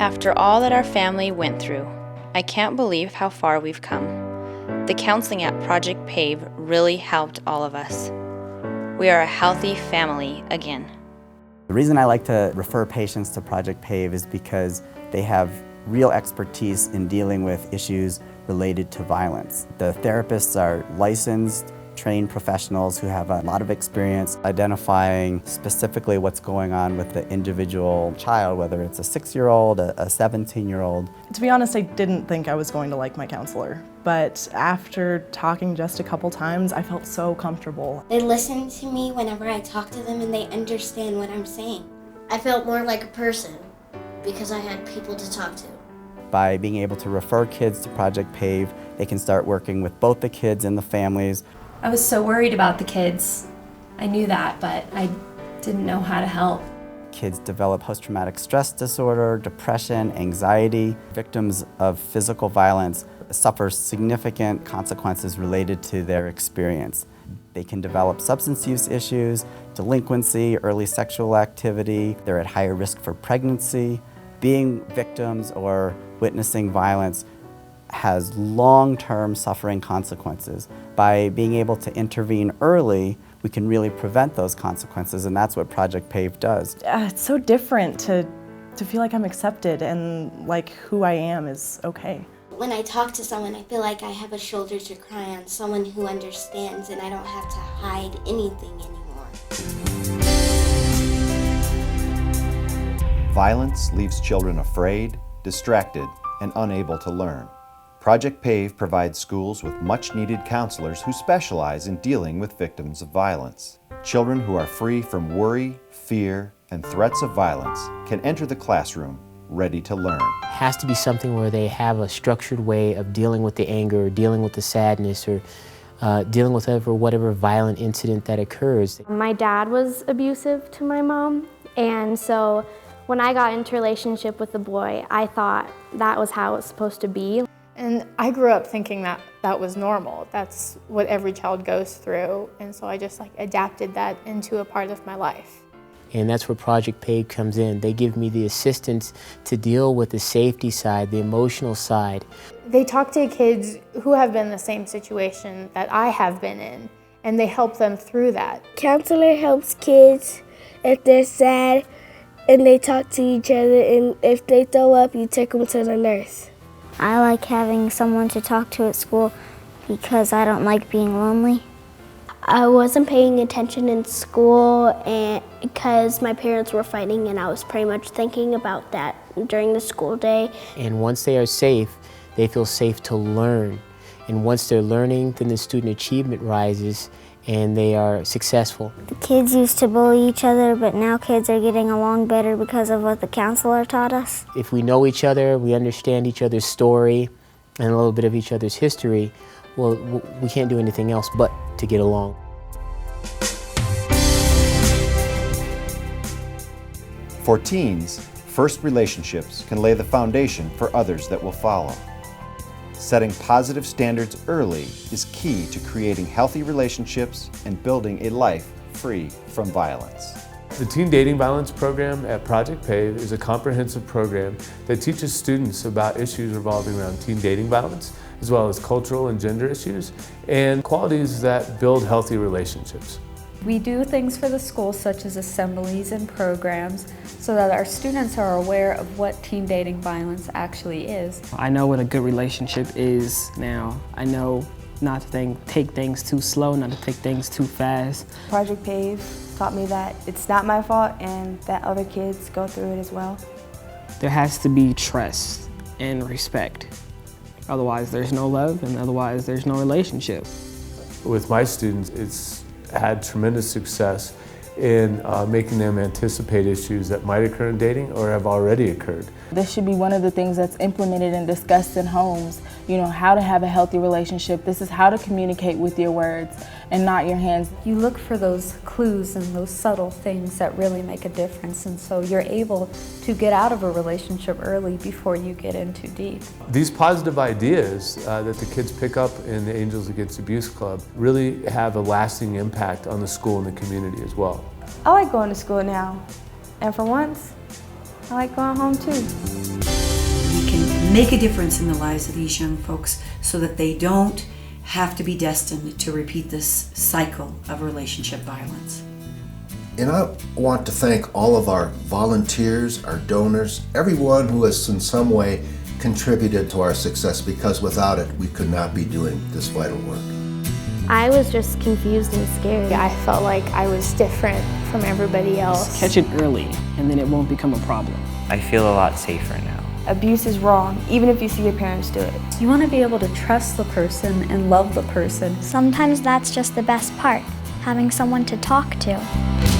After all that our family went through, I can't believe how far we've come. The counseling at Project PAVE really helped all of us. We are a healthy family again. The reason I like to refer patients to Project PAVE is because they have real expertise in dealing with issues related to violence. The therapists are licensed, trained professionals who have a lot of experience identifying specifically what's going on with the individual child, whether it's a 6-year-old, a 17-year-old. To be honest, I didn't think I was going to like my counselor, but after talking just a couple times, I felt so comfortable. They listen to me whenever I talk to them and they understand what I'm saying. I felt more like a person because I had people to talk to. By being able to refer kids to Project PAVE, they can start working with both the kids and the families. I was so worried about the kids. I knew that, but I didn't know how to help. Kids develop post-traumatic stress disorder, depression, anxiety. Victims of physical violence suffer significant consequences related to their experience. They can develop substance use issues, delinquency, early sexual activity. They're at higher risk for pregnancy. Being victims or witnessing violence has long-term suffering consequences. By being able to intervene early, we can really prevent those consequences, and that's what Project PAVE does. It's so different to feel like I'm accepted and like who I am is okay. When I talk to someone, I feel like I have a shoulder to cry on, someone who understands, and I don't have to hide anything anymore. Violence leaves children afraid, distracted, and unable to learn. Project PAVE provides schools with much-needed counselors who specialize in dealing with victims of violence. Children who are free from worry, fear, and threats of violence can enter the classroom ready to learn. It has to be something where they have a structured way of dealing with the anger, or dealing with the sadness, or dealing with whatever violent incident that occurs. My dad was abusive to my mom, and so when I got into a relationship with the boy, I thought that was how it was supposed to be. And I grew up thinking that that was normal. That's what every child goes through. And so I just adapted that into a part of my life. And that's where Project PAVE comes in. They give me the assistance to deal with the safety side, the emotional side. They talk to kids who have been in the same situation that I have been in, and they help them through that. Counselor helps kids if they're sad, and they talk to each other, and if they throw up, you take them to the nurse. I like having someone to talk to at school because I don't like being lonely. I wasn't paying attention in school and because my parents were fighting, and I was pretty much thinking about that during the school day. And once they are safe, they feel safe to learn. And once they're learning, then the student achievement rises and they are successful. The kids used to bully each other, but now kids are getting along better because of what the counselor taught us. If we know each other, we understand each other's story and a little bit of each other's history, well, we can't do anything else but to get along. For teens, first relationships can lay the foundation for others that will follow. Setting positive standards early is key to creating healthy relationships and building a life free from violence. The Teen Dating Violence Program at Project PAVE is a comprehensive program that teaches students about issues revolving around teen dating violence, as well as cultural and gender issues, and qualities that build healthy relationships. We do things for the school such as assemblies and programs so that our students are aware of what teen dating violence actually is. I know what a good relationship is now. I know not to take things too slow, not to take things too fast. Project PAVE taught me that it's not my fault and that other kids go through it as well. There has to be trust and respect. Otherwise there's no love, and otherwise there's no relationship. With my students, it's had tremendous success in making them anticipate issues that might occur in dating or have already occurred. This should be one of the things that's implemented and discussed in homes. You know, how to have a healthy relationship. This is how to communicate with your words and not your hands. You look for those clues and those subtle things that really make a difference, and so you're able to get out of a relationship early before you get in too deep. These positive ideas that the kids pick up in the Angels Against Abuse Club really have a lasting impact on the school and the community as well. I like going to school now, and for once, I like going home too. We can make a difference in the lives of these young folks so that they don't have to be destined to repeat this cycle of relationship violence. And I want to thank all of our volunteers, our donors, everyone who has in some way contributed to our success, because without it, we could not be doing this vital work. I was just confused and scared. I felt like I was different from everybody else. Catch it early, and then it won't become a problem. I feel a lot safer now. Abuse is wrong, even if you see your parents do it. You want to be able to trust the person and love the person. Sometimes that's just the best part, having someone to talk to.